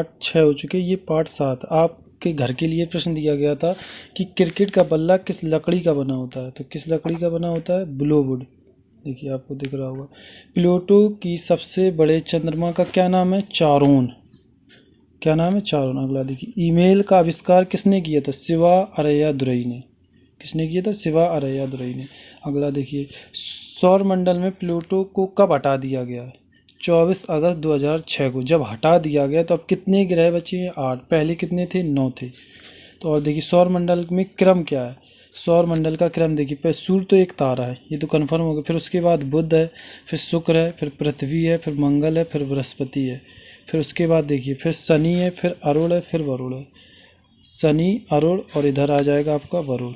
Part 6 हो चुके, ये पार्ट 7। आपके घर के लिए प्रश्न दिया गया था कि क्रिकेट का बल्ला किस लकड़ी का बना होता है, तो किस लकड़ी का बना होता है? ब्लोवुड। देखिए आपको दिख रहा होगा। प्लूटो की सबसे बड़े चंद्रमा का क्या नाम है? चारोन। क्या नाम है? चारोन। अगला देखिए, ईमेल का आविष्कार किसने किया था? शिवा अरैयादुरई ने। किसने किया था? शिवा अरैयादुरई ने। अगला देखिए, सौर मंडल में प्लूटो को कब हटा दिया गया? 24 अगस्त 2006 को जब हटा दिया गया। तो अब कितने ग्रह बचे हैं? 8। पहले कितने थे? 9 थे। तो और देखिए, सौर मंडल में क्रम क्या है? सौर मंडल का क्रम देखिए, पहले सूर्य तो एक तारा है, ये तो कन्फर्म हो गया। फिर उसके बाद बुध है, फिर शुक्र है, फिर पृथ्वी है, फिर मंगल है, फिर बृहस्पति है। फिर उसके बाद देखिए, फिर शनि है, फिर अरुण है, फिर वरुण है। शनि, अरुण और इधर आ जाएगा आपका वरुण।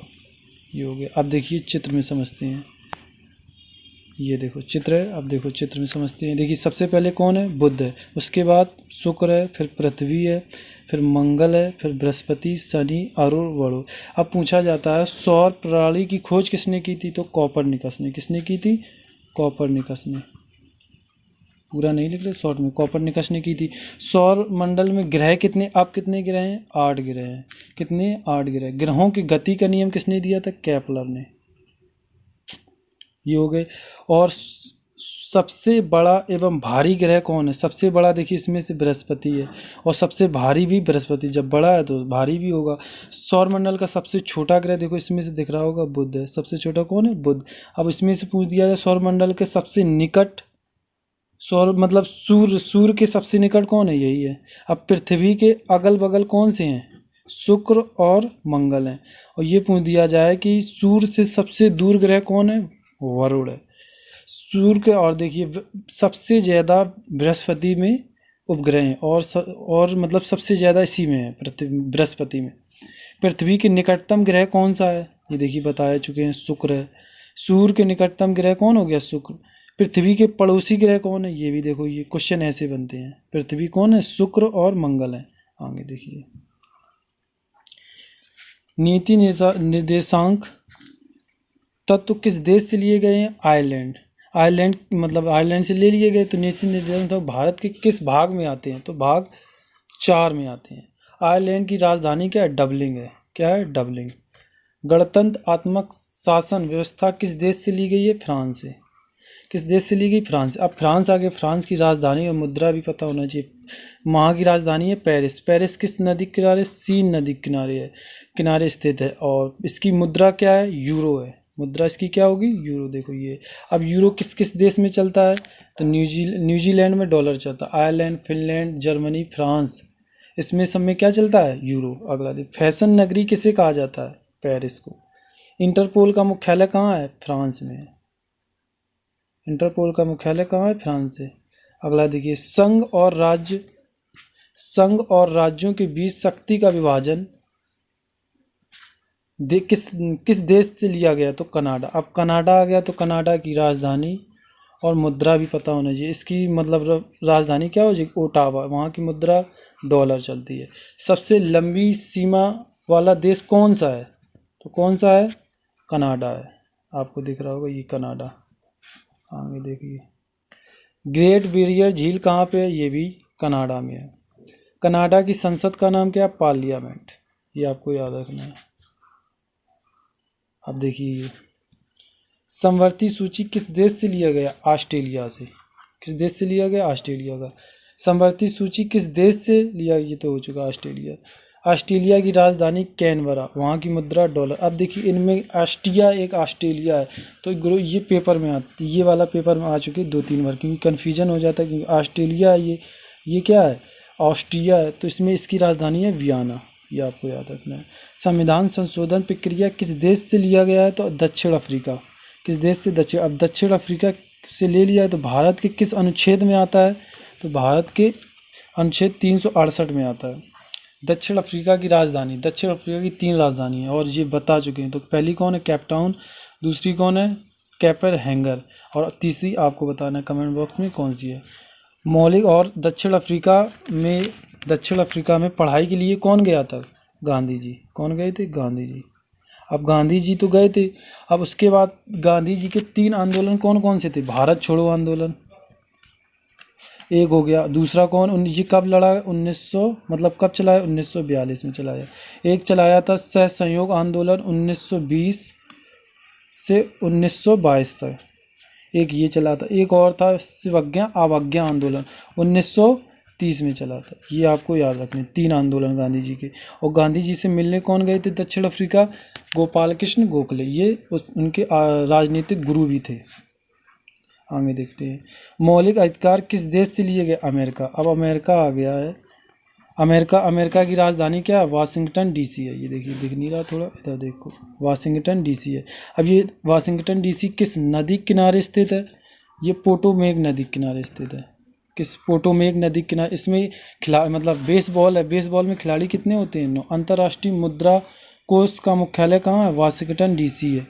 ये हो गया। अब देखिए चित्र में समझते हैं। ये देखो चित्र है, अब देखो चित्र में समझते हैं। देखिए सबसे पहले कौन है? बुध है, उसके बाद शुक्र है, फिर पृथ्वी है, फिर मंगल है, फिर बृहस्पति, शनि, अरुण, वरुण। अब पूछा जाता है सौर प्रणाली की खोज किसने की थी? तो कॉपरनिकस ने। किसने की थी? कॉपरनिकस ने। पूरा नहीं लिख रहे शॉर्ट में, कॉपरनिकस ने की थी। सौर मंडल में ग्रह कितने? अब कितने ग्रह हैं? 8 ग्रह हैं। कितने? 8 ग्रह। ग्रहों की गति का नियम किसने दिया था? केपलर ने। ये हो गए। और सबसे बड़ा एवं भारी ग्रह कौन है? सबसे बड़ा देखिए इसमें से बृहस्पति है, और सबसे भारी भी बृहस्पति। जब बड़ा है तो भारी भी होगा। सौरमंडल का सबसे छोटा ग्रह देखो इसमें से दिख रहा होगा, बुध है। सबसे छोटा कौन है? बुध। अब इसमें से पूछ दिया जाए सौरमंडल के सबसे निकट, सौर मतलब सूर्य के सबसे निकट कौन है? यही है। अब पृथ्वी के अगल बगल कौन से हैं? शुक्र और मंगल हैं। और ये पूछ दिया जाए कि सूर्य से सबसे दूर ग्रह कौन है? वरुण है। सूर्य के, और देखिए सबसे ज़्यादा बृहस्पति में उपग्रह हैं, और मतलब सबसे ज़्यादा इसी में है, बृहस्पति में। पृथ्वी के निकटतम ग्रह कौन सा है? ये देखिए बता चुके हैं, शुक्र है। सूर्य के निकटतम ग्रह कौन हो गया? शुक्र। पृथ्वी के पड़ोसी ग्रह कौन है? ये भी देखो, ये क्वेश्चन ऐसे बनते हैं। पृथ्वी कौन है? शुक्र और मंगल है। आगे देखिए, नीति निर्देशांक तत्व किस देश से लिए गए हैं? आयरलैंड। आयरलैंड मतलब आयरलैंड से ले लिए गए। तो नीति निर्देशांक तो भारत के किस भाग में आते हैं? तो भाग 4 में आते हैं। आयरलैंड की राजधानी क्या है? डबलिन है। क्या है? डबलिन। गणतंत्रात्मक शासन व्यवस्था किस देश से ली गई है? फ्रांस से। किस देश से ली गई? फ्रांस से। अब फ्रांस आगे, फ्रांस की राजधानी और मुद्रा भी पता होना चाहिए। वहाँ की राजधानी है पेरिस। पेरिस किस नदी के किनारे? सीन नदी के किनारे है, किनारे स्थित है। और इसकी मुद्रा क्या है? यूरो है। मुद्रा इसकी क्या होगी? यूरो। देखो ये। अब यूरो किस किस देश में चलता है? तो न्यूजीलैंड में डॉलर चलता है। आयरलैंड, फिनलैंड, जर्मनी, फ्रांस, इसमें सब में क्या चलता है? यूरो। अगला देख, फैशन नगरी किसे कहा जाता है? पेरिस को। इंटरपोल का मुख्यालय कहाँ है? फ्रांस में है। इंटरपोल का मुख्यालय कहाँ है? फ्रांस से। अगला देखिए, संघ और राज्यों के बीच शक्ति का विभाजन किस देश से लिया गया? तो कनाडा। अब कनाडा आ गया, तो कनाडा की राजधानी और मुद्रा भी पता होना चाहिए। इसकी मतलब राजधानी क्या हो जाएगी? ओटावा। वहाँ की मुद्रा डॉलर चलती है। सबसे लंबी सीमा वाला देश कौन सा है? तो कौन सा है? कनाडा है। आपको दिख रहा होगा ये कनाडा। आगे देखिए, ग्रेट बैरियर झील कहाँ पे है? ये भी कनाडा में है। कनाडा की संसद का नाम क्या है? पार्लियामेंट। ये आपको याद रखना है। अब देखिए, समवर्ती सूची किस देश से लिया गया? ऑस्ट्रेलिया से। किस देश से लिया गया? ऑस्ट्रेलिया का। समवर्ती सूची किस देश से लिया? ये तो हो चुका ऑस्ट्रेलिया। ऑस्ट्रेलिया की राजधानी कैनबरा, वहाँ की मुद्रा डॉलर। अब देखिए, इनमें ऑस्ट्रिया एक ऑस्ट्रेलिया है। तो गुरु ये पेपर में आती, ये वाला पेपर में आ चुके 2-3 बार, क्योंकि कन्फ्यूजन हो जाता है, क्योंकि ऑस्ट्रेलिया ये क्या है? ऑस्ट्रिया है। तो इसमें इसकी राजधानी है वियना। ये आपको याद रखना है। संविधान संशोधन प्रक्रिया किस देश से लिया गया है? तो दक्षिण अफ्रीका। किस देश से? दक्षिण। अब दक्षिण अफ्रीका से ले लिया है, तो भारत के किस अनुच्छेद में आता है? तो भारत के अनुच्छेद 368 में आता है। दक्षिण अफ्रीका की राजधानी, दक्षिण अफ्रीका की 3 राजधानी है, और ये बता चुके हैं। तो पहली कौन है? Cape Town. दूसरी कौन है? कैपर हैंगर। और तीसरी आपको बताना है कमेंट बॉक्स में कौन सी है। मौलिक और दक्षिण अफ्रीका में पढ़ाई के लिए कौन गया था? गांधी जी। कौन गए थे? गांधी जी। अब गांधी जी तो गए थे। अब उसके बाद गांधी जी के 3 आंदोलन कौन कौन से थे? भारत छोड़ो आंदोलन, एक हो गया। दूसरा कौन, ये कब लड़ा है, 1900 मतलब कब चलाया, 1942 में चलाया। एक चलाया था सहसंयोग आंदोलन 1920 से 1922 तक, एक ये चला था। एक और था शिवज्ञा अवज्ञा आंदोलन 1930 में चला था। ये आपको याद रखने, 3 आंदोलन गांधी जी के। और गांधी जी से मिलने कौन गए थे दक्षिण अफ्रीका, गोपाल कृष्ण गोखले, ये उनके राजनीतिक गुरु भी थे। आगे देखते हैं, मौलिक अधिकार किस देश से लिए गए, अमेरिका। अब अमेरिका आ गया है। अमेरिका की राजधानी क्या है, वाशिंगटन डीसी है। ये देखिए, दिख नहीं रहा, थोड़ा इधर देखो, वाशिंगटन डीसी है। अब ये वाशिंगटन डीसी किस नदी किनारे स्थित है, ये पोटोमेक नदी किनारे स्थित है। किस, पोटोमेक नदी किनारे। इसमें मतलब बेसबॉल है, बेसबॉल में खिलाड़ी कितने होते हैं, 9। अंतर्राष्ट्रीय मुद्रा कोष का मुख्यालय कहाँ है, वाशिंगटन डीसी है।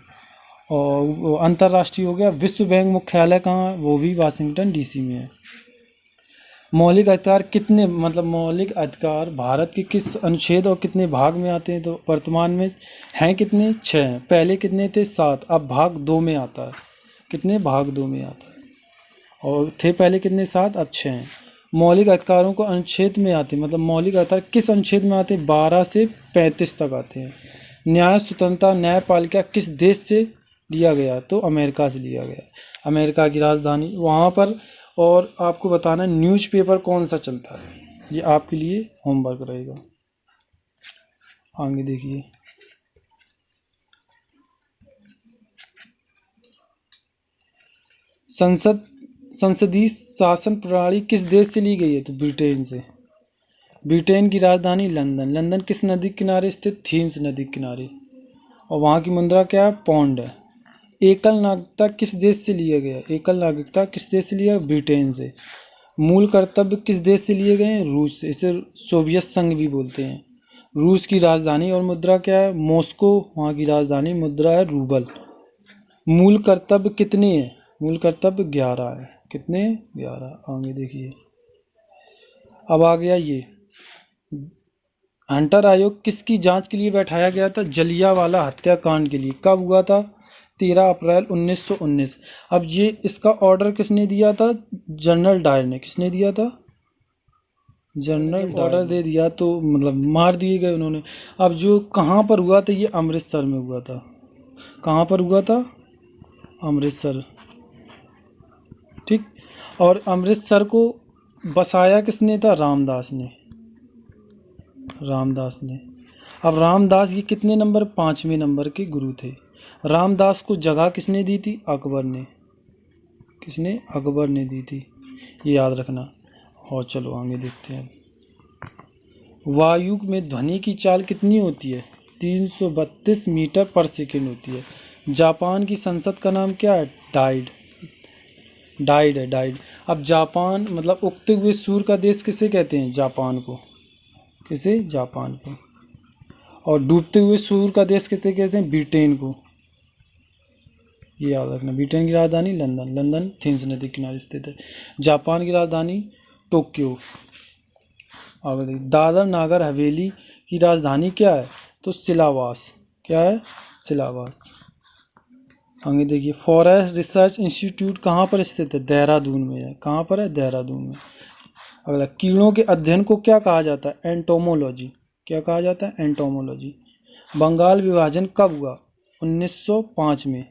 और अंतर्राष्ट्रीय हो गया, विश्व बैंक मुख्यालय कहाँ है, वो भी वाशिंगटन डीसी में है। मौलिक अधिकार कितने, मतलब मौलिक अधिकार भारत के किस अनुच्छेद और कितने भाग में आते हैं, तो वर्तमान में हैं कितने, 6 हैं। पहले कितने थे, 7, अब भाग 2 में आता है। कितने, भाग 2 में आता है। और थे पहले कितने, 7, अब 6 हैं। मौलिक अधिकारों को अनुच्छेद में आते हैं, मतलब मौलिक अधिकार किस अनुच्छेद में आते हैं, 12 से 35 तक आते हैं। न्याय स्वतंत्रता न्यायपालिका किस देश से लिया गया, तो अमेरिका से लिया गया। अमेरिका की राजधानी वहाँ पर। और आपको बताना है न्यूज़पेपर कौन सा चलता है, ये आपके लिए होमवर्क रहेगा। आगे देखिए, संसदीय शासन प्रणाली किस देश से ली गई है, तो ब्रिटेन से। ब्रिटेन की राजधानी लंदन। लंदन किस नदी किनारे स्थित, थीम्स नदी किनारे। और वहाँ की मुद्रा क्या है, पौंड है। एकल नागरिकता किस देश से लिया गया, एकल नागरिकता किस देश से लिया, ब्रिटेन से। मूल कर्तव्य किस देश से लिए गए हैं, रूस से। इसे सोवियत संघ भी बोलते हैं। रूस की राजधानी और मुद्रा क्या है, मॉस्को, वहाँ की राजधानी, मुद्रा है रूबल। मूल कर्तव्य कितने हैं, मूल कर्तव्य 11 है। कितने, 11। आगे देखिए, अब आ गया ये हंटर आयोग किसकी जांच के लिए बैठाया गया था, जलियांवाला हत्याकांड के लिए। कब हुआ था, 13 अप्रैल 1919। अब ये इसका ऑर्डर किसने दिया था, जनरल डायर ने। किसने दिया था, जनरल ऑर्डर दे दिया तो मतलब मार दिए गए उन्होंने। अब जो कहाँ पर हुआ था, ये अमृतसर में हुआ था। कहाँ पर हुआ था, अमृतसर, ठीक। और अमृतसर को बसाया किसने था, रामदास ने, रामदास ने। अब रामदास ये कितने नंबर, 5वें नंबर के गुरु थे। रामदास को जगह किसने दी थी, अकबर ने। किसने, अकबर ने दी थी, ये याद रखना। और चलो आगे देखते हैं। वायु में ध्वनि की चाल कितनी होती है, 332 मीटर पर सेकेंड होती है। जापान की संसद का नाम क्या है, डाइड, डाइड है, डाइड। अब जापान मतलब उगते हुए सूर्य का देश किसे कहते हैं, जापान को। किसे, जापान को। और डूबते हुए सूर्य का देश किसे कहते हैं, ब्रिटेन को। ये याद रखना। ब्रिटेन की राजधानी लंदन, लंदन थेम्स नदी किनारे स्थित है। जापान की राजधानी टोक्यो। आगे देखिए, दादर नागर हवेली की राजधानी क्या है, तो सिलावास। क्या है, सिलावास। आगे देखिए, फॉरेस्ट रिसर्च इंस्टीट्यूट कहाँ पर स्थित है, देहरादून में है। कहाँ पर है, देहरादून में। अगला, कीड़ों के अध्ययन को क्या कहा जाता है, एंटोमोलॉजी। क्या कहा जाता है, एंटोमोलॉजी। बंगाल विभाजन कब हुआ, 1905 में।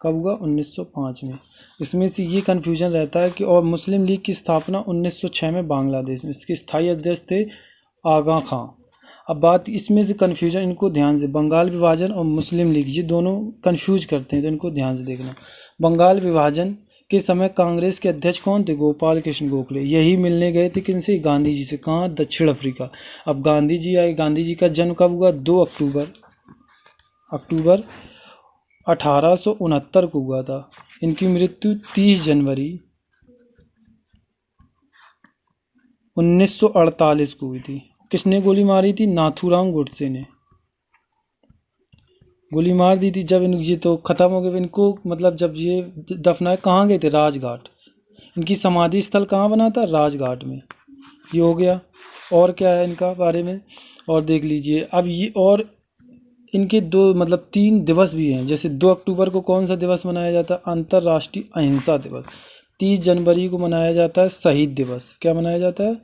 कब हुआ, 1905 में। इसमें से ये कन्फ्यूजन रहता है कि, और मुस्लिम लीग की स्थापना 1906 में बांग्लादेश में। इसके स्थायी अध्यक्ष थे आगा खां। अब बात इसमें से कन्फ्यूजन, इनको ध्यान से, बंगाल विभाजन और मुस्लिम लीग ये दोनों कन्फ्यूज करते हैं, तो इनको ध्यान से देखना। बंगाल विभाजन के समय कांग्रेस के अध्यक्ष कौन थे, गोपाल कृष्ण गोखले। यही मिलने गए थे किनसे, गांधी जी से। कहाँ, दक्षिण अफ्रीका। अब गांधी जी आए। गांधी जी का जन्म कब हुआ, 2 अक्टूबर 1869 को हुआ था। इनकी मृत्यु 30 जनवरी 1948 को हुई थी। किसने गोली मारी थी, नाथूराम गोडसे ने गोली मार दी थी। जब ये तो खत्म हो गए, इनको मतलब जब ये दफनाए, कहाँ गए थे, राजघाट। इनकी समाधि स्थल कहाँ बना था, राजघाट में। ये हो गया। और क्या है इनका बारे में, और देख लीजिए। अब ये और इनके 2 मतलब 3 दिवस भी हैं। जैसे 2 अक्टूबर को कौन सा दिवस मनाया जाता है, अंतर्राष्ट्रीय अहिंसा दिवस। 30 जनवरी को मनाया जाता है शहीद दिवस। क्या मनाया जाता है?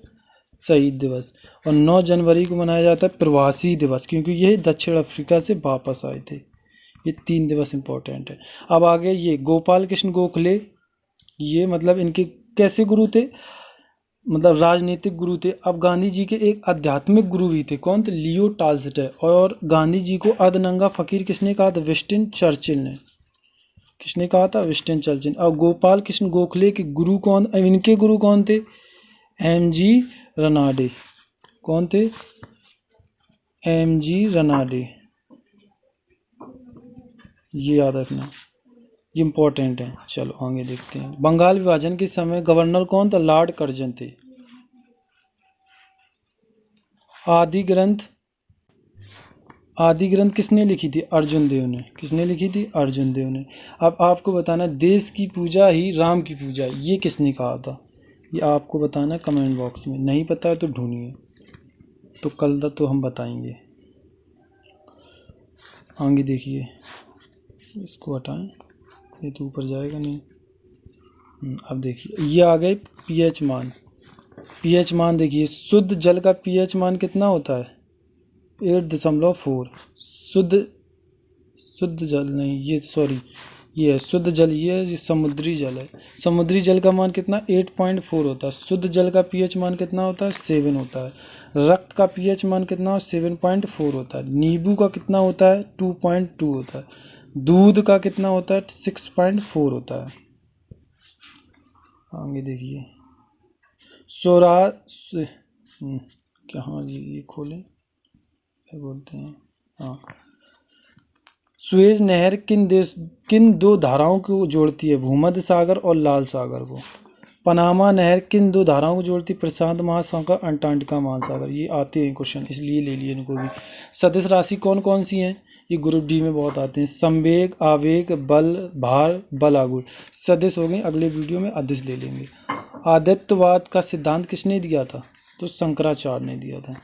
शहीद दिवस। और 9 जनवरी को मनाया जाता है प्रवासी दिवस, क्योंकि ये दक्षिण अफ्रीका से वापस आए थे। ये 3 दिवस इंपॉर्टेंट है। अब आगे ये गोपाल कृष्ण गोखले, ये मतलब इनके कैसे गुरु थे? मतलब राजनीतिक गुरु थे। अब गांधी जी के एक आध्यात्मिक गुरु भी थे। कौन थे? लियो टाल्स्टॉय। और गांधी जी को अर्धनंगा फकीर किसने कहा था? विंस्टन चर्चिल ने। किसने कहा था? Winston Churchill. अब गोपाल कृष्ण गोखले के गुरु कौन, इनके गुरु कौन थे? एम.जी. रनाडे। कौन थे? एम.जी. रनाडे। ये याद रखना, ये इंपॉर्टेंट है। चलो आगे देखते हैं। बंगाल विभाजन के समय गवर्नर कौन था? लॉर्ड कर्जन थे। आदि ग्रंथ, आदि ग्रंथ किसने लिखी थी? अर्जुन देव ने। किसने लिखी थी? अर्जुन देव ने। अब आपको बताना, देश की पूजा ही राम की पूजा, ये किसने कहा था? ये आपको बताना कमेंट बॉक्स में। नहीं पता है तो ढूंढिए, तो कल तक तो हम बताएंगे। आगे देखिए, इसको हटाएं, ये तो ऊपर जाएगा नहीं। अब देखिए, ये आ गए पीएच मान। पीएच मान देखिए, शुद्ध जल का पीएच मान कितना होता है? 8.4। शुद्ध जल नहीं, ये सॉरी, ये है शुद्ध जल, ये समुद्री जल है। समुद्री जल का मान कितना? 8.4 होता है। शुद्ध जल का पीएच मान कितना होता है? 7 होता है। रक्त का पीएच मान कितना? 7.4 होता है। नींबू का कितना होता है? 2.2 होता है। दूध का कितना होता है? 6.4 होता है। आगे देखिए, क्या, हाँ जी, ये खोलें, क्या बोलते हैं, हाँ, सुएज नहर किन 2 धाराओं को जोड़ती है? भूमध्य सागर और लाल सागर को। पनामा नहर किन 2 धाराओं को जोड़ती है? प्रशांत महासागर, अंटार्कटिका महासागर। ये आते हैं क्वेश्चन, इसलिए ले लिए इनको भी। सदिश राशि कौन कौन सी हैं? ये ग्रुप डी में बहुत आते हैं। संवेग, आवेग, बल, भार, बल आघूर्ण। सदिश हो गए, अगले वीडियो में अदिश ले लेंगे। आदित्यवाद का सिद्धांत किसने दिया था? तो शंकराचार्य ने दिया था।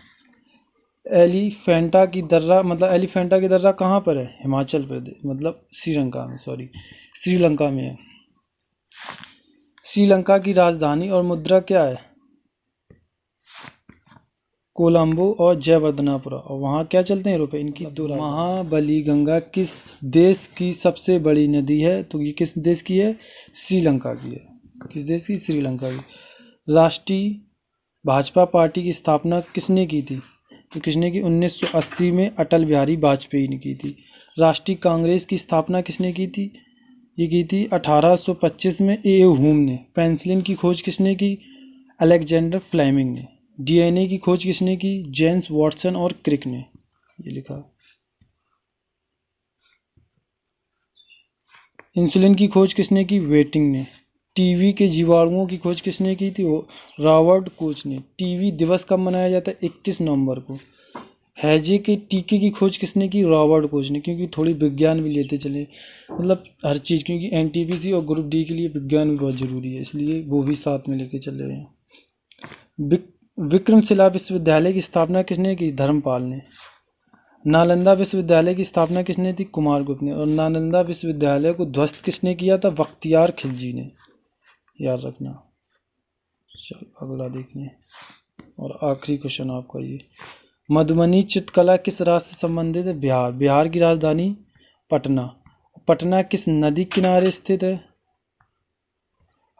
एलिफेंटा की दर्रा, मतलब एलिफेंटा की दर्रा कहाँ पर है? हिमाचल प्रदेश, मतलब श्रीलंका में, सॉरी, श्रीलंका में है। श्रीलंका की राजधानी और मुद्रा क्या है? कोलंबो और जयवर्धनापुरा। और वहाँ क्या चलते हैं? रुपए। इनकी 2 महाबली गंगा किस देश की सबसे बड़ी नदी है? तो ये किस देश की है? श्रीलंका की है। किस देश की? श्रीलंका की। राष्ट्रीय भाजपा पार्टी की स्थापना किसने की थी? तो किसने की? 1980 में अटल बिहारी वाजपेयी ने की थी। राष्ट्रीय कांग्रेस की स्थापना किसने की थी? ये की थी 1825 में ए ह्यूम ने। पेंसिलिन की खोज किसने की? अलेक्जेंडर फ्लेमिंग ने। डीएनए की खोज किसने की? जेम्स वॉटसन और क्रिक ने। ये लिखा। इंसुलिन की खोज किसने की? वेटिंग ने। टीवी के जीवाणुओं की खोज किसने की थी? रॉबर्ट कोच ने। टीवी दिवस कब मनाया जाता है? 21 नवंबर को। हैजे के टीके की खोज किसने की? रॉबर्ट कोच ने। क्योंकि थोड़ी विज्ञान भी लेते चले, मतलब हर चीज़, क्योंकि एनटीपीसी और ग्रुप डी के लिए विज्ञान भी बहुत ज़रूरी है, इसलिए वो भी साथ में लेके चले हैं। विक्रमशिला विश्वविद्यालय की स्थापना किसने की? धर्मपाल ने। नालंदा विश्वविद्यालय की स्थापना किसने थी? कुमारगुप्त ने। और नालंदा विश्वविद्यालय को ध्वस्त किसने किया था? बख्तियार खिलजी ने। याद रखना। चलो अगला देखिए, और आखिरी क्वेश्चन आपका ये। मधुबनी चित्रकला किस राज्य से संबंधित है? बिहार। बिहार की राजधानी पटना। पटना किस नदी किनारे स्थित है?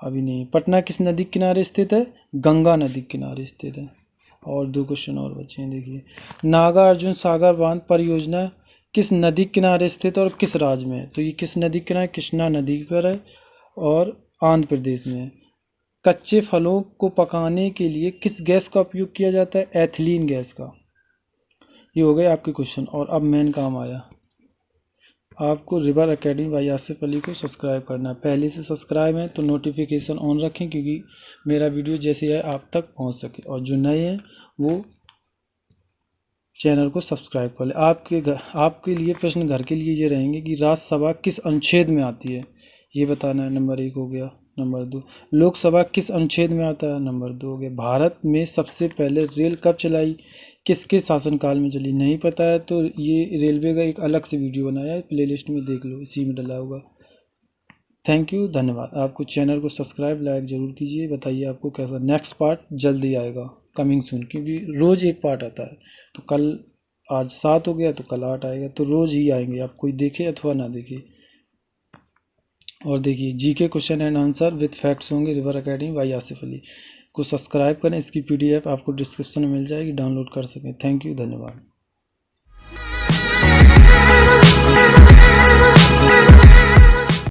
अभी नहीं। पटना किस नदी किनारे स्थित है? गंगा नदी किनारे स्थित है। और 2 क्वेश्चन और बचे हैं, देखिए। नागार्जुन सागर बांध परियोजना किस नदी किनारे स्थित है और किस राज्य में है? तो ये किस नदी किनारे? कृष्णा नदी पर है और आंध्र प्रदेश में है। कच्चे फलों को पकाने के लिए किस गैस का उपयोग किया जाता है? एथिलीन गैस का। ये हो गए आपके क्वेश्चन। और अब मेन काम आया, आपको river academy by Asif Ali को सब्सक्राइब करना है। पहले से सब्सक्राइब है तो नोटिफिकेशन ऑन रखें, क्योंकि मेरा वीडियो जैसे आए आप तक पहुंच सके। और जो नए हैं वो चैनल को सब्सक्राइब कर ले। आपके लिए प्रश्न घर के लिए ये रहेंगे कि राज्यसभा किस अनुच्छेद में आती है? ये बताना है। नंबर 1 हो गया। नंबर 2, लोकसभा किस अनुच्छेद में आता है? नंबर 2 हो गया। भारत में सबसे पहले रेल कब चलाई? किसके शासनकाल में चली? नहीं पता है तो ये रेलवे का एक अलग से वीडियो बनाया है, प्लेलिस्ट में देख लो, इसी में डला होगा। थैंक यू, धन्यवाद। आपको चैनल को सब्सक्राइब लाइक ज़रूर कीजिए। बताइए आपको कैसा। नेक्स्ट पार्ट जल्दी आएगा, कमिंग सून, क्योंकि रोज़ एक पार्ट आता है। तो कल आज 7 हो गया तो कल 8 आएगा, तो रोज़ ही आएंगे, आप कोई देखे अथवा ना देखे। और देखिए GK question and answer with facts होंगे river academy by Asif Ali को सब्सक्राइब करें। इसकी पीडीएफ आपको डिस्क्रिप्शन में मिल जाएगी, डाउनलोड कर सकें। थैंक यू, धन्यवाद।